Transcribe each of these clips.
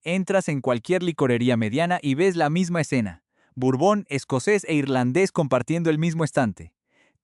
Entras en cualquier licorería mediana y ves la misma escena. Bourbon, escocés e irlandés compartiendo el mismo estante.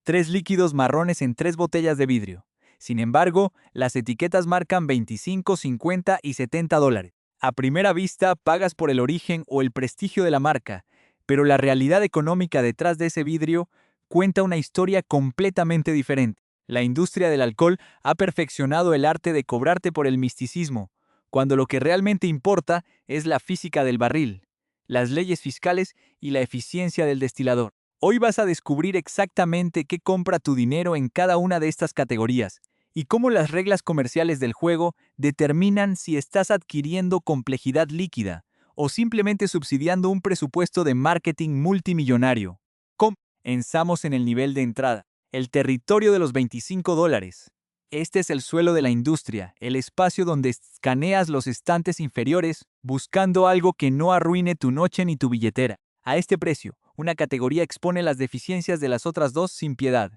Tres líquidos marrones en tres botellas de vidrio. Sin embargo, las etiquetas marcan 25, 50 y 70 dólares. A primera vista, pagas por el origen o el prestigio de la marca, pero la realidad económica detrás de ese vidrio cuenta una historia completamente diferente. La industria del alcohol ha perfeccionado el arte de cobrarte por el misticismo, cuando lo que realmente importa es la física del barril, las leyes fiscales y la eficiencia del destilador. Hoy vas a descubrir exactamente qué compra tu dinero en cada una de estas categorías y cómo las reglas comerciales del juego determinan si estás adquiriendo complejidad líquida o simplemente subsidiando un presupuesto de marketing multimillonario. Comenzamos en el nivel de entrada, el territorio de los 25 dólares. Este es el suelo de la industria, el espacio donde escaneas los estantes inferiores buscando algo que no arruine tu noche ni tu billetera. A este precio, una categoría expone las deficiencias de las otras dos sin piedad.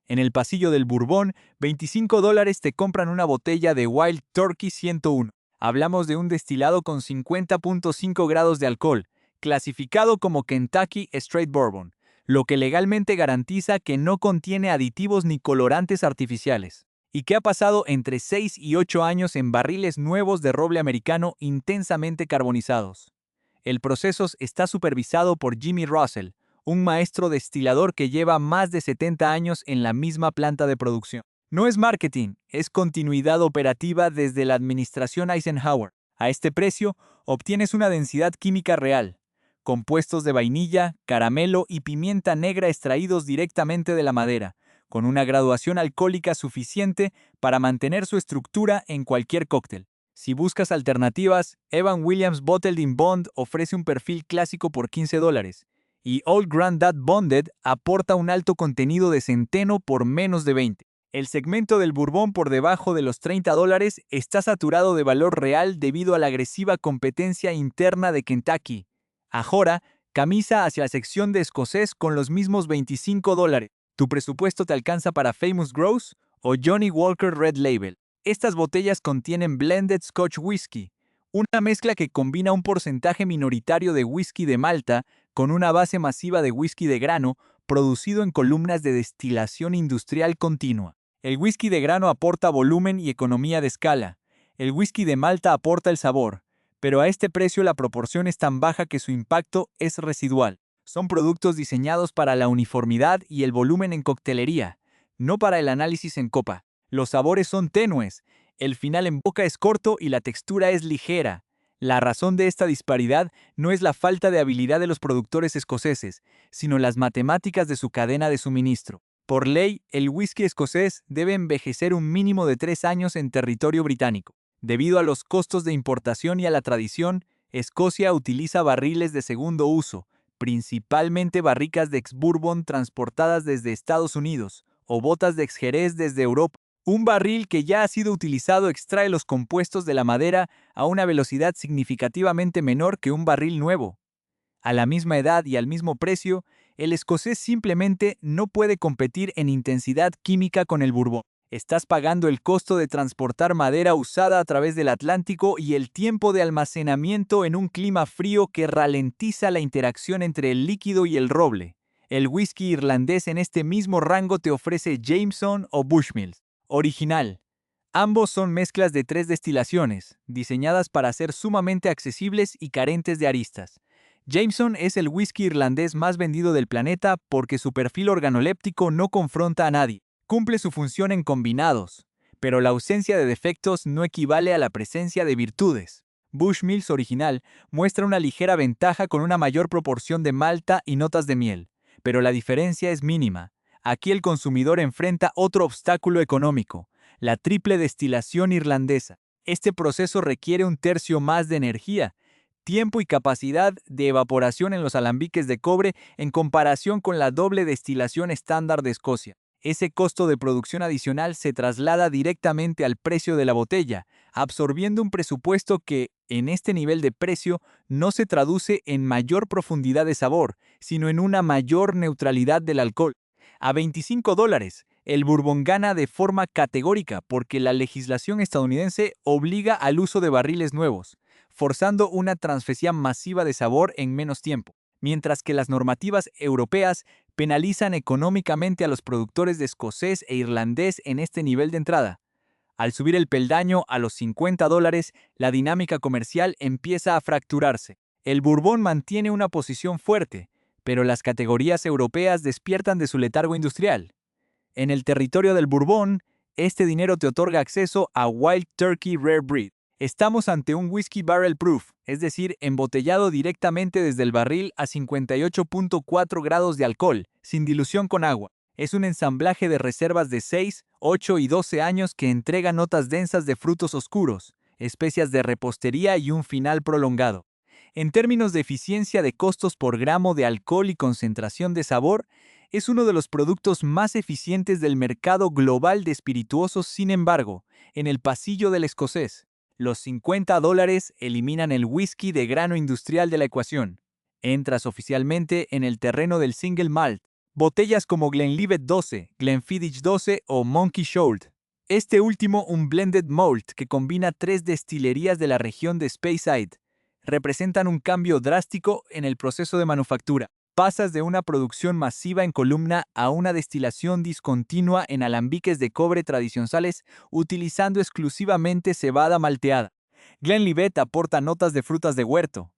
En el pasillo del Bourbon, 25 dólares te compran una botella de Wild Turkey 101. Hablamos de un destilado con 50.5 grados de alcohol, clasificado como Kentucky Straight Bourbon, lo que legalmente garantiza que no contiene aditivos ni colorantes artificiales, y que ha pasado entre 6 y 8 años en barriles nuevos de roble americano intensamente carbonizados. El proceso está supervisado por Jimmy Russell, un maestro destilador que lleva más de 70 años en la misma planta de producción. No es marketing, es continuidad operativa desde la administración Eisenhower. A este precio, obtienes una densidad química real, compuestos de vainilla, caramelo y pimienta negra extraídos directamente de la madera, con una graduación alcohólica suficiente para mantener su estructura en cualquier cóctel. Si buscas alternativas, Evan Williams Bottled in Bond ofrece un perfil clásico por 15 dólares, y Old Grandad Bonded aporta un alto contenido de centeno por menos de 20. El segmento del Bourbon por debajo de los 30 dólares está saturado de valor real debido a la agresiva competencia interna de Kentucky. Ahora, camisa hacia la sección de escocés con los mismos 25 dólares. ¿Tu presupuesto te alcanza para Famous Grouse o Johnny Walker Red Label? Estas botellas contienen Blended Scotch Whisky, una mezcla que combina un porcentaje minoritario de whisky de malta con una base masiva de whisky de grano producido en columnas de destilación industrial continua. El whisky de grano aporta volumen y economía de escala. El whisky de malta aporta el sabor, pero a este precio la proporción es tan baja que su impacto es residual. Son productos diseñados para la uniformidad y el volumen en coctelería, no para el análisis en copa. Los sabores son tenues, el final en boca es corto y la textura es ligera. La razón de esta disparidad no es la falta de habilidad de los productores escoceses, sino las matemáticas de su cadena de suministro. Por ley, el whisky escocés debe envejecer un mínimo de 3 años en territorio británico. Debido a los costos de importación y a la tradición, Escocia utiliza barriles de segundo uso, principalmente barricas de ex-bourbon transportadas desde Estados Unidos, o botas de ex-jerez desde Europa. Un barril que ya ha sido utilizado extrae los compuestos de la madera a una velocidad significativamente menor que un barril nuevo. A la misma edad y al mismo precio, el escocés simplemente no puede competir en intensidad química con el Bourbon. Estás pagando el costo de transportar madera usada a través del Atlántico y el tiempo de almacenamiento en un clima frío que ralentiza la interacción entre el líquido y el roble. El whisky irlandés en este mismo rango te ofrece Jameson o Bushmills. Original. Ambos son mezclas de 3 destilaciones, diseñadas para ser sumamente accesibles y carentes de aristas. Jameson es el whisky irlandés más vendido del planeta porque su perfil organoléptico no confronta a nadie. Cumple su función en combinados, pero la ausencia de defectos no equivale a la presencia de virtudes. Bushmills original muestra una ligera ventaja con una mayor proporción de malta y notas de miel, pero la diferencia es mínima. Aquí el consumidor enfrenta otro obstáculo económico, la triple destilación irlandesa. Este proceso requiere un tercio más de energía, tiempo y capacidad de evaporación en los alambiques de cobre en comparación con la doble destilación estándar de Escocia. Ese costo de producción adicional se traslada directamente al precio de la botella, absorbiendo un presupuesto que, en este nivel de precio, no se traduce en mayor profundidad de sabor, sino en una mayor neutralidad del alcohol. A 25 dólares, el Bourbon gana de forma categórica porque la legislación estadounidense obliga al uso de barriles nuevos. forzando una transfesión masiva de sabor en menos tiempo, mientras que las normativas europeas penalizan económicamente a los productores de escocés e irlandés en este nivel de entrada. Al subir el peldaño a los $50, la dinámica comercial empieza a fracturarse. El Bourbon mantiene una posición fuerte, pero las categorías europeas despiertan de su letargo industrial. En el territorio del Bourbon, este dinero te otorga acceso a Wild Turkey Rare Breed. Estamos ante un whisky barrel proof, es decir, embotellado directamente desde el barril a 58.4 grados de alcohol, sin dilución con agua. Es un ensamblaje de reservas de 6, 8 y 12 años que entrega notas densas de frutos oscuros, especias de repostería y un final prolongado. En términos de eficiencia de costos por gramo de alcohol y concentración de sabor, es uno de los productos más eficientes del mercado global de espirituosos. Sin embargo, en el pasillo del escocés, los $50 eliminan el whisky de grano industrial de la ecuación. Entras oficialmente en el terreno del single malt. Botellas como Glenlivet 12, Glenfiddich 12 o Monkey Shoulder. Este último un blended malt que combina 3 destilerías de la región de Speyside. Representan un cambio drástico en el proceso de manufactura. Pasas de una producción masiva en columna a una destilación discontinua en alambiques de cobre tradicionales utilizando exclusivamente cebada malteada. Glenlivet aporta notas de frutas de huerto.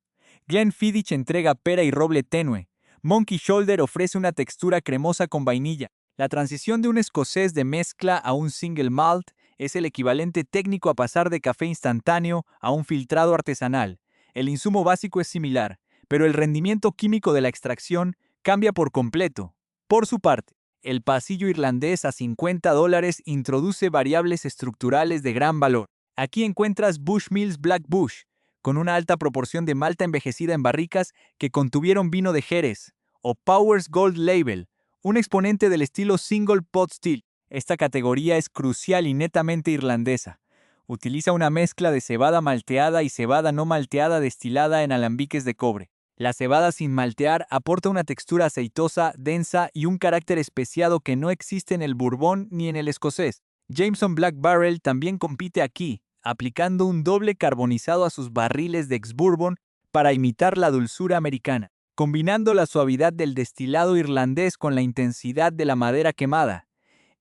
Glenfiddich entrega pera y roble tenue. Monkey Shoulder ofrece una textura cremosa con vainilla. La transición de un escocés de mezcla a un single malt es el equivalente técnico a pasar de café instantáneo a un filtrado artesanal. El insumo básico es similar, pero el rendimiento químico de la extracción cambia por completo. Por su parte, el pasillo irlandés a $50 introduce variables estructurales de gran valor. Aquí encuentras Bushmills Black Bush, con una alta proporción de malta envejecida en barricas que contuvieron vino de Jerez, o Powers Gold Label, un exponente del estilo Single Pot Still. Esta categoría es crucial y netamente irlandesa. Utiliza una mezcla de cebada malteada y cebada no malteada destilada en alambiques de cobre. La cebada sin maltear aporta una textura aceitosa, densa y un carácter especiado que no existe en el Bourbon ni en el escocés. Jameson Black Barrel también compite aquí, aplicando un doble carbonizado a sus barriles de ex-bourbon para imitar la dulzura americana, combinando la suavidad del destilado irlandés con la intensidad de la madera quemada.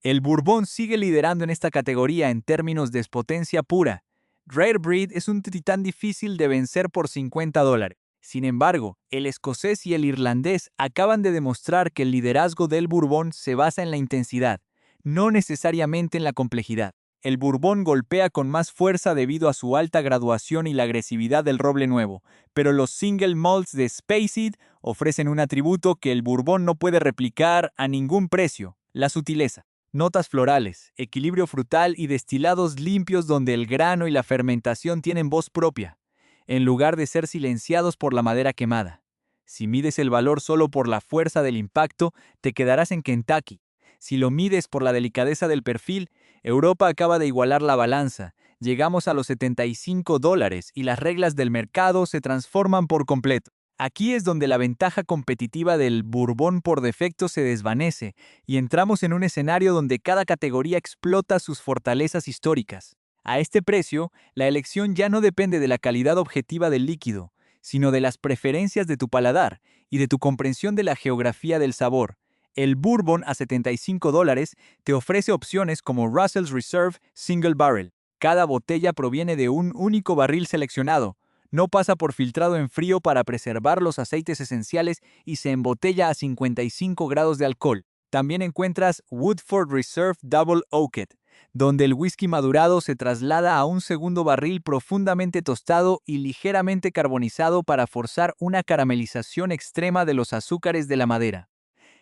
El Bourbon sigue liderando en esta categoría en términos de potencia pura. Rare Breed es un titán difícil de vencer por $50. Sin embargo, el escocés y el irlandés acaban de demostrar que el liderazgo del Bourbon se basa en la intensidad, no necesariamente en la complejidad. El Bourbon golpea con más fuerza debido a su alta graduación y la agresividad del roble nuevo, pero los single malts de Speyside ofrecen un atributo que el Bourbon no puede replicar a ningún precio: la sutileza. Notas florales, equilibrio frutal y destilados limpios donde el grano y la fermentación tienen voz propia, en lugar de ser silenciados por la madera quemada. Si mides el valor solo por la fuerza del impacto, te quedarás en Kentucky. Si lo mides por la delicadeza del perfil, Europa acaba de igualar la balanza. Llegamos a los $75 y las reglas del mercado se transforman por completo. Aquí es donde la ventaja competitiva del Bourbon por defecto se desvanece y entramos en un escenario donde cada categoría explota sus fortalezas históricas. A este precio, la elección ya no depende de la calidad objetiva del líquido, sino de las preferencias de tu paladar y de tu comprensión de la geografía del sabor. El Bourbon a $75 te ofrece opciones como Russell's Reserve Single Barrel. Cada botella proviene de un único barril seleccionado, no pasa por filtrado en frío para preservar los aceites esenciales y se embotella a 55 grados de alcohol. También encuentras Woodford Reserve Double Oaked, donde el whisky madurado se traslada a un segundo barril profundamente tostado y ligeramente carbonizado para forzar una caramelización extrema de los azúcares de la madera.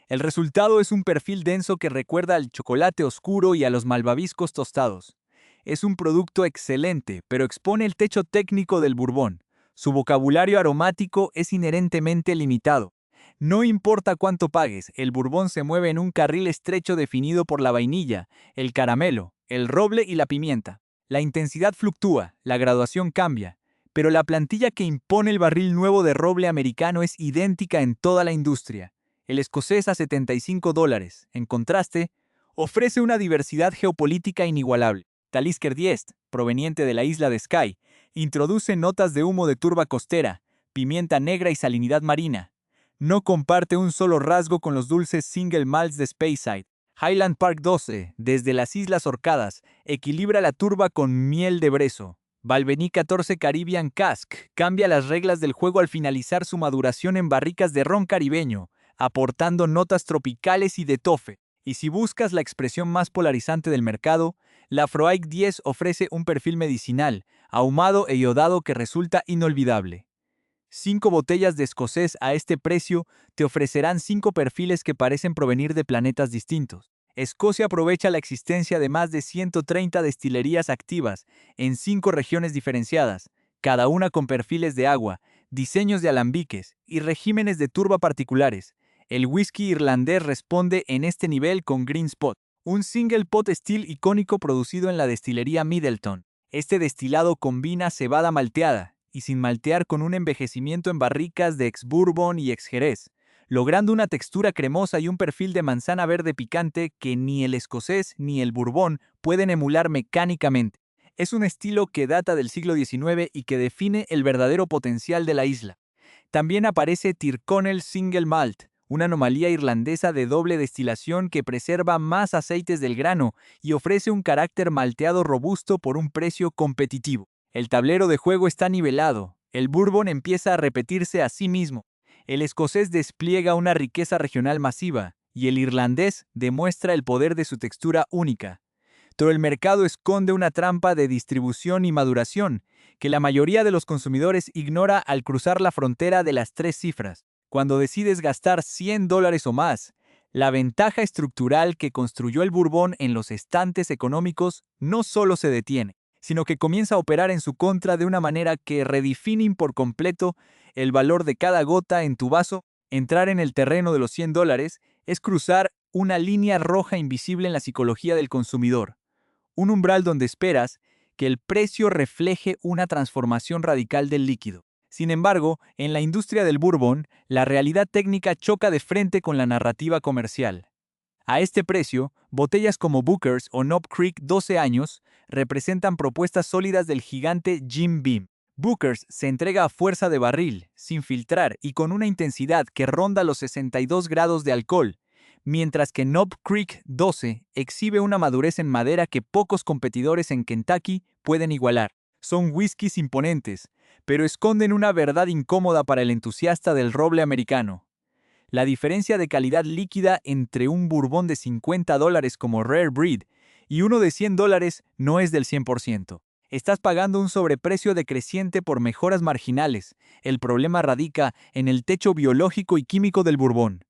El resultado es un perfil denso que recuerda al chocolate oscuro y a los malvaviscos tostados. Es un producto excelente, pero expone el techo técnico del Bourbon. Su vocabulario aromático es inherentemente limitado. No importa cuánto pagues, el Bourbon se mueve en un carril estrecho definido por la vainilla, el caramelo, el roble y la pimienta. La intensidad fluctúa, la graduación cambia, pero la plantilla que impone el barril nuevo de roble americano es idéntica en toda la industria. El escocés a $75, en contraste, ofrece una diversidad geopolítica inigualable. Talisker Diest, proveniente de la isla de Skye, Introduce notas de humo de turba costera, pimienta negra y salinidad marina. No comparte un solo rasgo con los dulces Single Malts de Speyside. Highland Park 12, desde las Islas Orcadas, equilibra la turba con miel de brezo. Balvenie 14 Caribbean Cask cambia las reglas del juego al finalizar su maduración en barricas de ron caribeño, aportando notas tropicales y de tofe. Y si buscas la expresión más polarizante del mercado, la Lafroig 10 ofrece un perfil medicinal, ahumado e iodado que resulta inolvidable. 5 botellas de escocés a este precio te ofrecerán 5 perfiles que parecen provenir de planetas distintos. Escocia aprovecha la existencia de más de 130 destilerías activas en 5 regiones diferenciadas, cada una con perfiles de agua, diseños de alambiques y regímenes de turba particulares. El whisky irlandés responde en este nivel con Green Spot, un single pot still icónico producido en la destilería Middleton. Este destilado combina cebada malteada y sin maltear con un envejecimiento en barricas de ex-bourbon y ex-jerez, logrando una textura cremosa y un perfil de manzana verde picante que ni el escocés ni el bourbon pueden emular mecánicamente. Es un estilo que data del siglo XIX y que define el verdadero potencial de la isla. También aparece Tyrconnell Single Malt, una anomalía irlandesa de doble destilación que preserva más aceites del grano y ofrece un carácter malteado robusto por un precio competitivo. El tablero de juego está nivelado, el bourbon empieza a repetirse a sí mismo, el escocés despliega una riqueza regional masiva y el irlandés demuestra el poder de su textura única. Pero el mercado esconde una trampa de distribución y maduración que la mayoría de los consumidores ignora al cruzar la frontera de las 3 cifras. Cuando decides gastar $100 o más, la ventaja estructural que construyó el Bourbon en los estantes económicos no solo se detiene, sino que comienza a operar en su contra de una manera que redefine por completo el valor de cada gota en tu vaso. Entrar en el terreno de los $100 es cruzar una línea roja invisible en la psicología del consumidor, un umbral donde esperas que el precio refleje una transformación radical del líquido. Sin embargo, en la industria del bourbon, la realidad técnica choca de frente con la narrativa comercial. A este precio, botellas como Booker's o Knob Creek 12 años representan propuestas sólidas del gigante Jim Beam. Booker's se entrega a fuerza de barril, sin filtrar y con una intensidad que ronda los 62 grados de alcohol, mientras que Knob Creek 12 exhibe una madurez en madera que pocos competidores en Kentucky pueden igualar. Son whiskies imponentes, pero esconden una verdad incómoda para el entusiasta del roble americano. La diferencia de calidad líquida entre un bourbon de $50 como Rare Breed y uno de $100 no es del 100%. Estás pagando un sobreprecio decreciente por mejoras marginales. El problema radica en el techo biológico y químico del bourbon.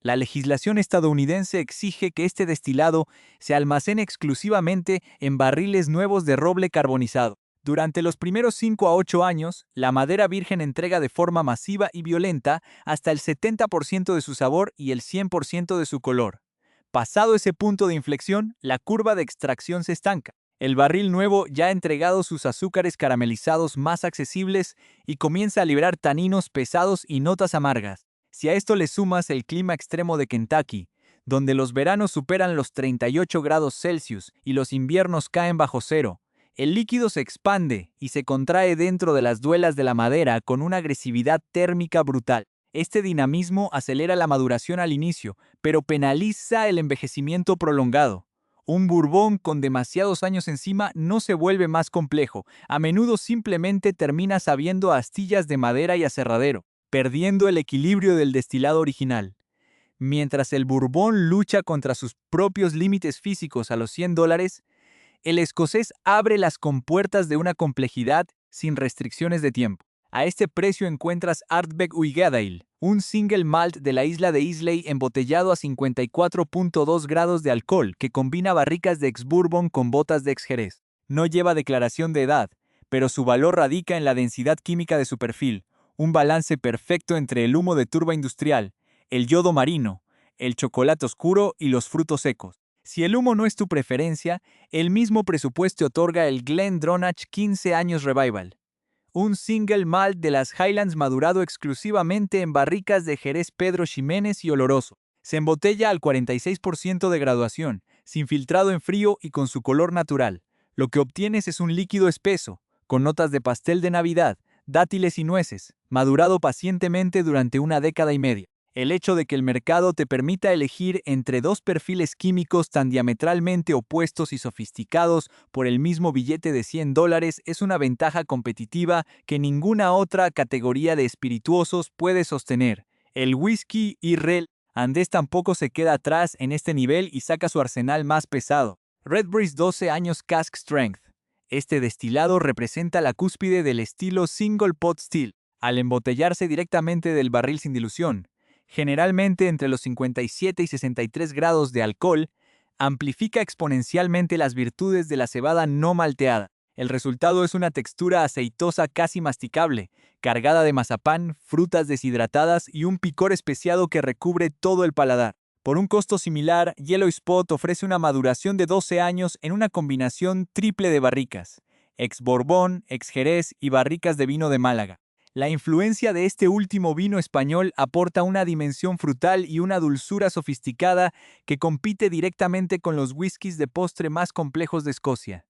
La legislación estadounidense exige que este destilado se almacene exclusivamente en barriles nuevos de roble carbonizado. Durante los primeros 5 a 8 años, la madera virgen entrega de forma masiva y violenta hasta el 70% de su sabor y el 100% de su color. Pasado ese punto de inflexión, la curva de extracción se estanca. El barril nuevo ya ha entregado sus azúcares caramelizados más accesibles y comienza a liberar taninos pesados y notas amargas. Si a esto le sumas el clima extremo de Kentucky, donde los veranos superan los 38 grados Celsius y los inviernos caen bajo cero, el líquido se expande y se contrae dentro de las duelas de la madera con una agresividad térmica brutal. Este dinamismo acelera la maduración al inicio, pero penaliza el envejecimiento prolongado. Un bourbon con demasiados años encima no se vuelve más complejo, a menudo simplemente termina sabiendo a astillas de madera y aserradero, perdiendo el equilibrio del destilado original. Mientras el bourbon lucha contra sus propios límites físicos a los $100, el escocés abre las compuertas de una complejidad sin restricciones de tiempo. A este precio encuentras Ardbeg Uigeadail, un single malt de la isla de Islay embotellado a 54.2 grados de alcohol que combina barricas de ex-bourbon con botas de ex-jerez. No lleva declaración de edad, pero su valor radica en la densidad química de su perfil, un balance perfecto entre el humo de turba industrial, el yodo marino, el chocolate oscuro y los frutos secos. Si el humo no es tu preferencia, el mismo presupuesto otorga el GlenDronach 15 años Revival, un single malt de las Highlands madurado exclusivamente en barricas de Jerez Pedro Ximénez y oloroso. Se embotella al 46% de graduación, sin filtrado en frío y con su color natural. Lo que obtienes es un líquido espeso, con notas de pastel de Navidad, dátiles y nueces, madurado pacientemente durante una década y media. El hecho de que el mercado te permita elegir entre dos perfiles químicos tan diametralmente opuestos y sofisticados por el mismo billete de $100 es una ventaja competitiva que ninguna otra categoría de espirituosos puede sostener. El whisky irlandés tampoco se queda atrás en este nivel y saca su arsenal más pesado. Redbreast 12 años Cask Strength. Este destilado representa la cúspide del estilo Single Pot Still, al embotellarse directamente del barril sin dilución, generalmente entre los 57 y 63 grados de alcohol, amplifica exponencialmente las virtudes de la cebada no malteada. El resultado es una textura aceitosa casi masticable, cargada de mazapán, frutas deshidratadas y un picor especiado que recubre todo el paladar. Por un costo similar, Yellow Spot ofrece una maduración de 12 años en una combinación triple de barricas, ex Borbón, ex Jerez y barricas de vino de Málaga. La influencia de este último vino español aporta una dimensión frutal y una dulzura sofisticada que compite directamente con los whiskies de postre más complejos de Escocia.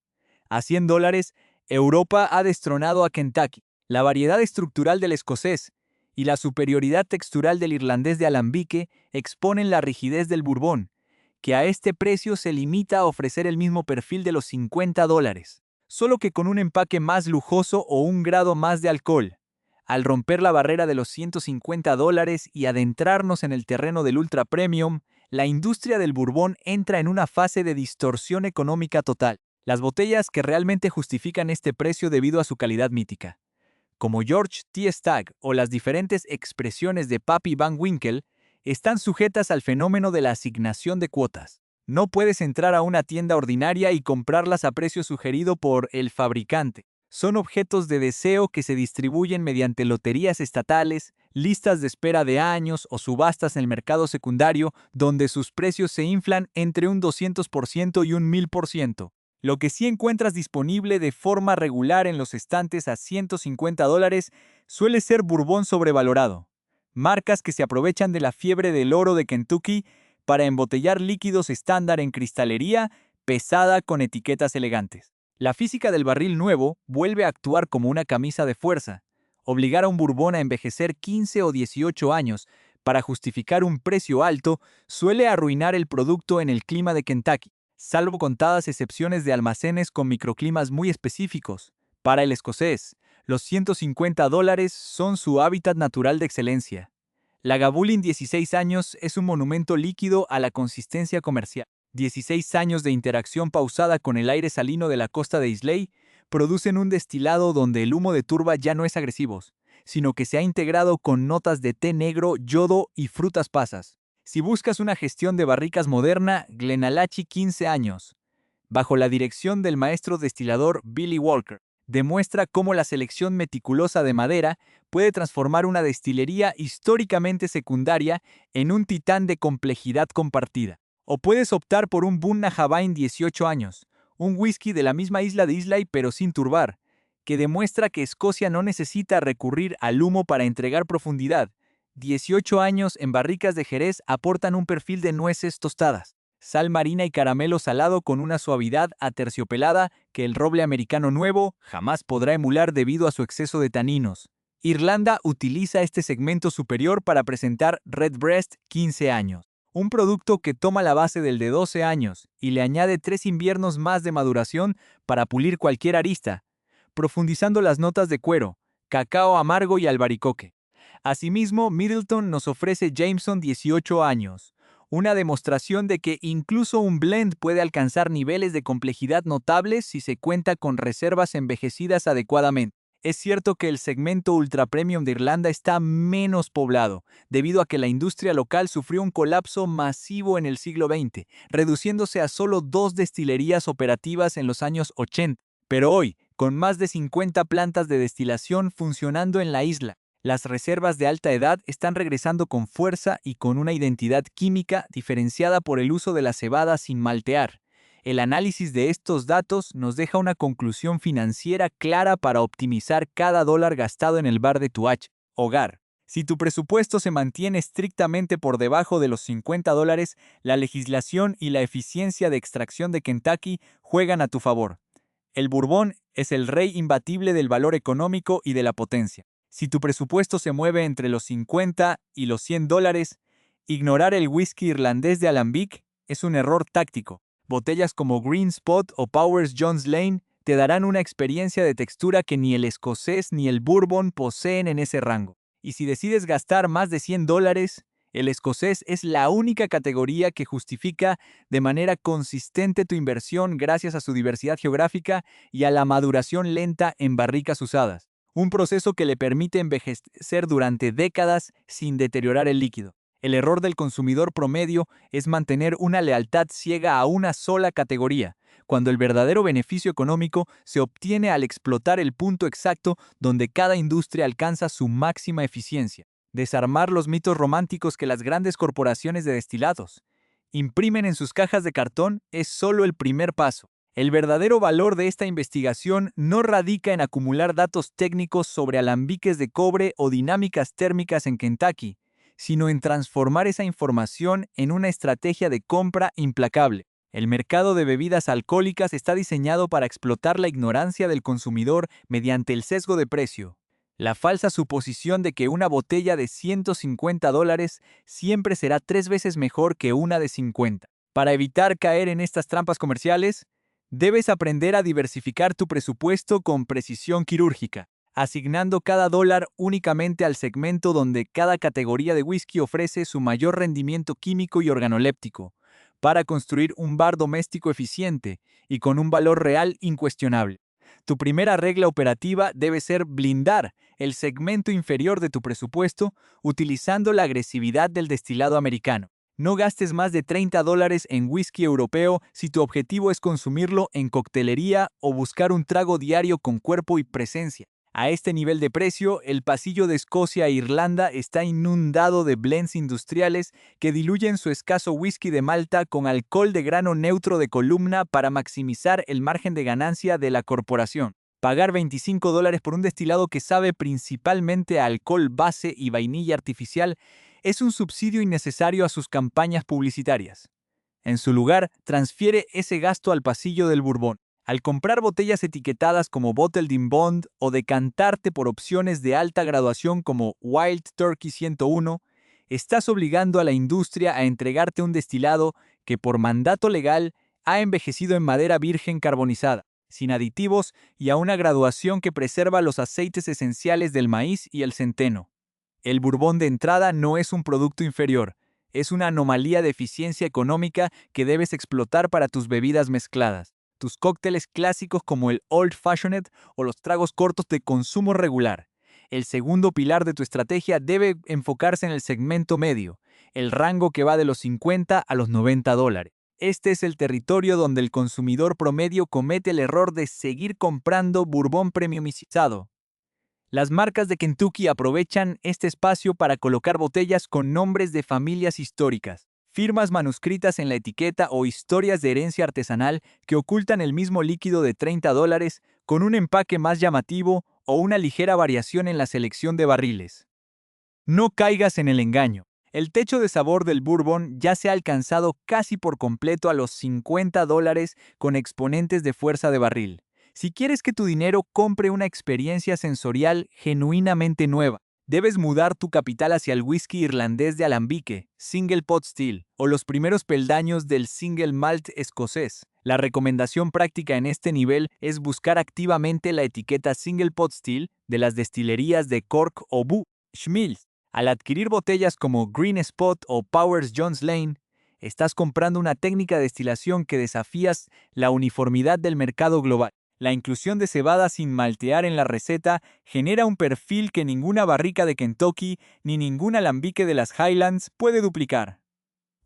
A $100, Europa ha destronado a Kentucky. La variedad estructural del escocés y la superioridad textural del irlandés de alambique exponen la rigidez del Bourbon, que a este precio se limita a ofrecer el mismo perfil de los $50, solo que con un empaque más lujoso o un grado más de alcohol. Al romper la barrera de los $150 y adentrarnos en el terreno del ultra premium, la industria del Bourbon entra en una fase de distorsión económica total. Las botellas que realmente justifican este precio debido a su calidad mítica, como George T. Stagg o las diferentes expresiones de Pappy Van Winkle, están sujetas al fenómeno de la asignación de cuotas. No puedes entrar a una tienda ordinaria y comprarlas a precio sugerido por el fabricante. Son objetos de deseo que se distribuyen mediante loterías estatales, listas de espera de años o subastas en el mercado secundario, donde sus precios se inflan entre un 200% y un 1000%. Lo que sí encuentras disponible de forma regular en los estantes a $150 suele ser Bourbon sobrevalorado. Marcas que se aprovechan de la fiebre del oro de Kentucky para embotellar líquidos estándar en cristalería pesada con etiquetas elegantes. La física del barril nuevo vuelve a actuar como una camisa de fuerza. Obligar a un Bourbon a envejecer 15 o 18 años para justificar un precio alto suele arruinar el producto en el clima de Kentucky, salvo contadas excepciones de almacenes con microclimas muy específicos. Para el escocés, los $150 son su hábitat natural de excelencia. Lagavulin 16 años es un monumento líquido a la consistencia comercial. 16 años de interacción pausada con el aire salino de la costa de Islay producen un destilado donde el humo de turba ya no es agresivo, sino que se ha integrado con notas de té negro, yodo y frutas pasas. Si buscas una gestión de barricas moderna, Glenallachie 15 años, bajo la dirección del maestro destilador Billy Walker, demuestra cómo la selección meticulosa de madera puede transformar una destilería históricamente secundaria en un titán de complejidad compartida. O puedes optar por un Bunna Javain 18 años, un whisky de la misma isla de Islay pero sin turbar, que demuestra que Escocia no necesita recurrir al humo para entregar profundidad. 18 años en barricas de Jerez aportan un perfil de nueces tostadas, sal marina y caramelo salado con una suavidad aterciopelada que el roble americano nuevo jamás podrá emular debido a su exceso de taninos. Irlanda utiliza este segmento superior para presentar Redbreast 15 años, un producto que toma la base del de 12 años y le añade 3 inviernos más de maduración para pulir cualquier arista, profundizando las notas de cuero, cacao amargo y albaricoque. Asimismo, Middleton nos ofrece Jameson 18 años, una demostración de que incluso un blend puede alcanzar niveles de complejidad notables si se cuenta con reservas envejecidas adecuadamente. Es cierto que el segmento ultra premium de Irlanda está menos poblado, debido a que la industria local sufrió un colapso masivo en el siglo XX, reduciéndose a solo 2 destilerías operativas en los años 80. Pero hoy, con más de 50 plantas de destilación funcionando en la isla, las reservas de alta edad están regresando con fuerza y con una identidad química diferenciada por el uso de la cebada sin maltear. El análisis de estos datos nos deja una conclusión financiera clara para optimizar cada dólar gastado en el bar de tu hogar. Si tu presupuesto se mantiene estrictamente por debajo de los $50, la legislación y la eficiencia de extracción de Kentucky juegan a tu favor. El Bourbon es el rey imbatible del valor económico y de la potencia. Si tu presupuesto se mueve entre los 50 y los $100, ignorar el whisky irlandés de alambic es un error táctico. Botellas como Green Spot o Powers Jones Lane te darán una experiencia de textura que ni el escocés ni el bourbon poseen en ese rango. Y si decides gastar más de $100, el escocés es la única categoría que justifica de manera consistente tu inversión gracias a su diversidad geográfica y a la maduración lenta en barricas usadas, un proceso que le permite envejecer durante décadas sin deteriorar el líquido. El error del consumidor promedio es mantener una lealtad ciega a una sola categoría, cuando el verdadero beneficio económico se obtiene al explotar el punto exacto donde cada industria alcanza su máxima eficiencia. Desarmar los mitos románticos que las grandes corporaciones de destilados imprimen en sus cajas de cartón es solo el primer paso. El verdadero valor de esta investigación no radica en acumular datos técnicos sobre alambiques de cobre o dinámicas térmicas en Kentucky, sino en transformar esa información en una estrategia de compra implacable. El mercado de bebidas alcohólicas está diseñado para explotar la ignorancia del consumidor mediante el sesgo de precio. La falsa suposición de que una botella de $150 siempre será 3 veces mejor que una de 50. Para evitar caer en estas trampas comerciales, debes aprender a diversificar tu presupuesto con precisión quirúrgica, asignando cada dólar únicamente al segmento donde cada categoría de whisky ofrece su mayor rendimiento químico y organoléptico, para construir un bar doméstico eficiente y con un valor real incuestionable. Tu primera regla operativa debe ser blindar el segmento inferior de tu presupuesto utilizando la agresividad del destilado americano. No gastes más de $30 en whisky europeo si tu objetivo es consumirlo en coctelería o buscar un trago diario con cuerpo y presencia. A este nivel de precio, el pasillo de Escocia e Irlanda está inundado de blends industriales que diluyen su escaso whisky de Malta con alcohol de grano neutro de columna para maximizar el margen de ganancia de la corporación. Pagar $25 por un destilado que sabe principalmente a alcohol base y vainilla artificial es un subsidio innecesario a sus campañas publicitarias. En su lugar, transfiere ese gasto al pasillo del Bourbon. Al comprar botellas etiquetadas como Bottled in Bond o decantarte por opciones de alta graduación como Wild Turkey 101, estás obligando a la industria a entregarte un destilado que por mandato legal ha envejecido en madera virgen carbonizada, sin aditivos y a una graduación que preserva los aceites esenciales del maíz y el centeno. El Bourbon de entrada no es un producto inferior, es una anomalía de eficiencia económica que debes explotar para tus bebidas mezcladas, tus cócteles clásicos como el Old Fashioned o los tragos cortos de consumo regular. El segundo pilar de tu estrategia debe enfocarse en el segmento medio, el rango que va de los 50 a los $90. Este es el territorio donde el consumidor promedio comete el error de seguir comprando Bourbon premiumizado. Las marcas de Kentucky aprovechan este espacio para colocar botellas con nombres de familias históricas, firmas manuscritas en la etiqueta o historias de herencia artesanal que ocultan el mismo líquido de $30 con un empaque más llamativo o una ligera variación en la selección de barriles. No caigas en el engaño. El techo de sabor del Bourbon ya se ha alcanzado casi por completo a los $50 con exponentes de fuerza de barril. Si quieres que tu dinero compre una experiencia sensorial genuinamente nueva, debes mudar tu capital hacia el whisky irlandés de alambique, Single Pot Still, o los primeros peldaños del Single Malt escocés. La recomendación práctica en este nivel es buscar activamente la etiqueta Single Pot Still de las destilerías de Cork o Bushmills. Al adquirir botellas como Green Spot o Powers Jones Lane, estás comprando una técnica de destilación que desafías la uniformidad del mercado global. La inclusión de cebada sin maltear en la receta genera un perfil que ninguna barrica de Kentucky ni ningún alambique de las Highlands puede duplicar.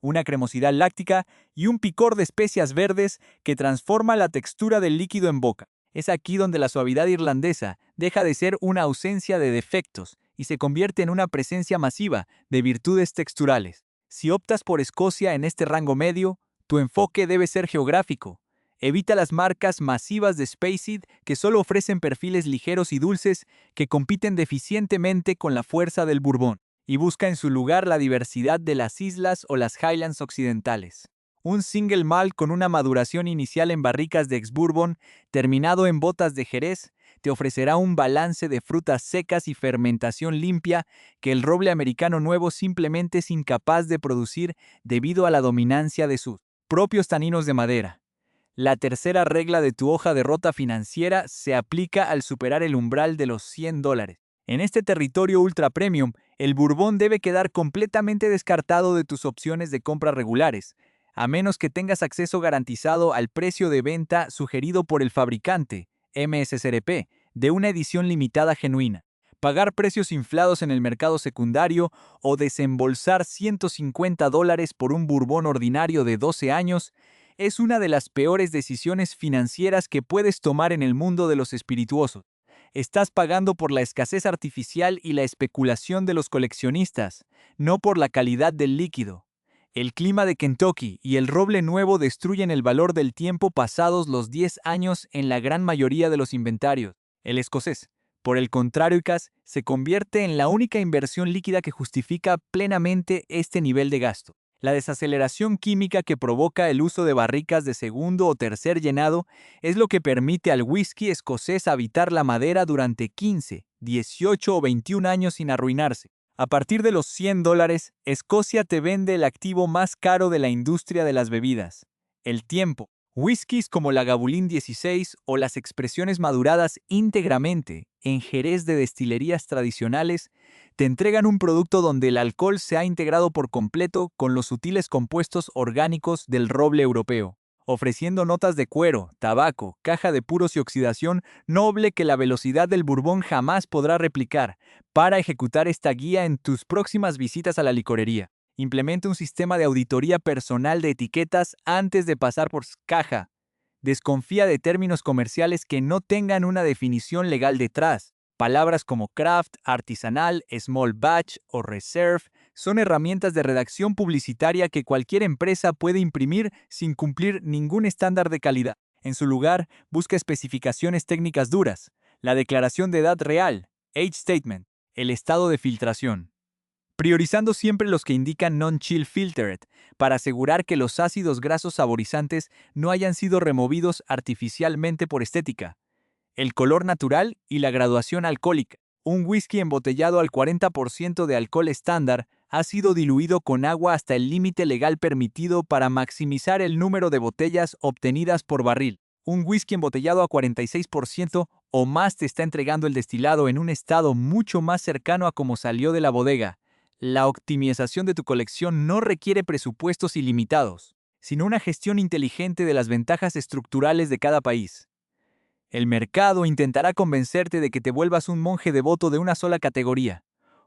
Una cremosidad láctica y un picor de especias verdes que transforma la textura del líquido en boca. Es aquí donde la suavidad irlandesa deja de ser una ausencia de defectos y se convierte en una presencia masiva de virtudes texturales. Si optas por Escocia en este rango medio, tu enfoque debe ser geográfico. Evita las marcas masivas de Spaced que solo ofrecen perfiles ligeros y dulces que compiten deficientemente con la fuerza del Bourbon, y busca en su lugar la diversidad de las islas o las Highlands occidentales. Un single malt con una maduración inicial en barricas de ex-bourbon, terminado en botas de Jerez, te ofrecerá un balance de frutas secas y fermentación limpia que el roble americano nuevo simplemente es incapaz de producir debido a la dominancia de sus propios taninos de madera. La tercera regla de tu hoja de ruta financiera se aplica al superar el umbral de los $100. En este territorio ultra premium, el bourbon debe quedar completamente descartado de tus opciones de compra regulares, a menos que tengas acceso garantizado al precio de venta sugerido por el fabricante, MSCRP, de una edición limitada genuina. Pagar precios inflados en el mercado secundario o desembolsar $150 por un bourbon ordinario de 12 años es una de las peores decisiones financieras que puedes tomar en el mundo de los espirituosos. Estás pagando por la escasez artificial y la especulación de los coleccionistas, no por la calidad del líquido. El clima de Kentucky y el roble nuevo destruyen el valor del tiempo pasados los 10 años en la gran mayoría de los inventarios. El escocés, por el contrario, se convierte en la única inversión líquida que justifica plenamente este nivel de gasto. La desaceleración química que provoca el uso de barricas de segundo o tercer llenado es lo que permite al whisky escocés habitar la madera durante 15, 18 o 21 años sin arruinarse. A partir de los $100, Escocia te vende el activo más caro de la industria de las bebidas: el tiempo. Whiskies como la Gabulín 16 o las expresiones maduradas íntegramente en jerez de destilerías tradicionales te entregan un producto donde el alcohol se ha integrado por completo con los sutiles compuestos orgánicos del roble europeo, ofreciendo notas de cuero, tabaco, caja de puros y oxidación noble que la velocidad del bourbon jamás podrá replicar. Para ejecutar esta guía en tus próximas visitas a la licorería, implementa un sistema de auditoría personal de etiquetas antes de pasar por caja. Desconfía de términos comerciales que no tengan una definición legal detrás. Palabras como craft, artesanal, small batch o reserve son herramientas de redacción publicitaria que cualquier empresa puede imprimir sin cumplir ningún estándar de calidad. En su lugar, busca especificaciones técnicas duras, la declaración de edad real, age statement, el estado de filtración, priorizando siempre los que indican non-chill filtered, para asegurar que los ácidos grasos saborizantes no hayan sido removidos artificialmente por estética, el color natural y la graduación alcohólica. Un whisky embotellado al 40% de alcohol estándar ha sido diluido con agua hasta el límite legal permitido para maximizar el número de botellas obtenidas por barril. Un whisky embotellado a 46% o más te está entregando el destilado en un estado mucho más cercano a como salió de la bodega. La optimización de tu colección no requiere presupuestos ilimitados, sino una gestión inteligente de las ventajas estructurales de cada país. El mercado intentará convencerte de que te vuelvas un monje devoto de una sola categoría,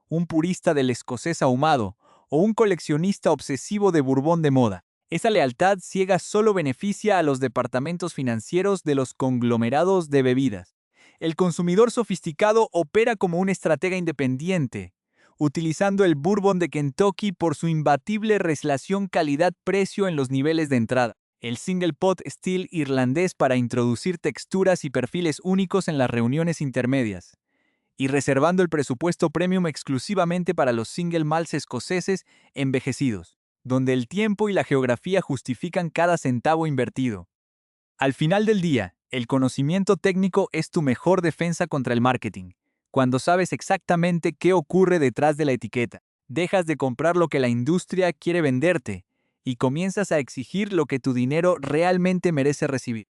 un purista del escocés ahumado o un coleccionista obsesivo de bourbon de moda. Esa lealtad ciega solo beneficia a los departamentos financieros de los conglomerados de bebidas. El consumidor sofisticado opera como un estratega independiente, utilizando el bourbon de Kentucky por su imbatible relación calidad-precio en los niveles de entrada, el single pot still irlandés para introducir texturas y perfiles únicos en las reuniones intermedias, y reservando el presupuesto premium exclusivamente para los single malts escoceses envejecidos, donde el tiempo y la geografía justifican cada centavo invertido. Al final del día, el conocimiento técnico es tu mejor defensa contra el marketing. Cuando sabes exactamente qué ocurre detrás de la etiqueta, dejas de comprar lo que la industria quiere venderte y comienzas a exigir lo que tu dinero realmente merece recibir.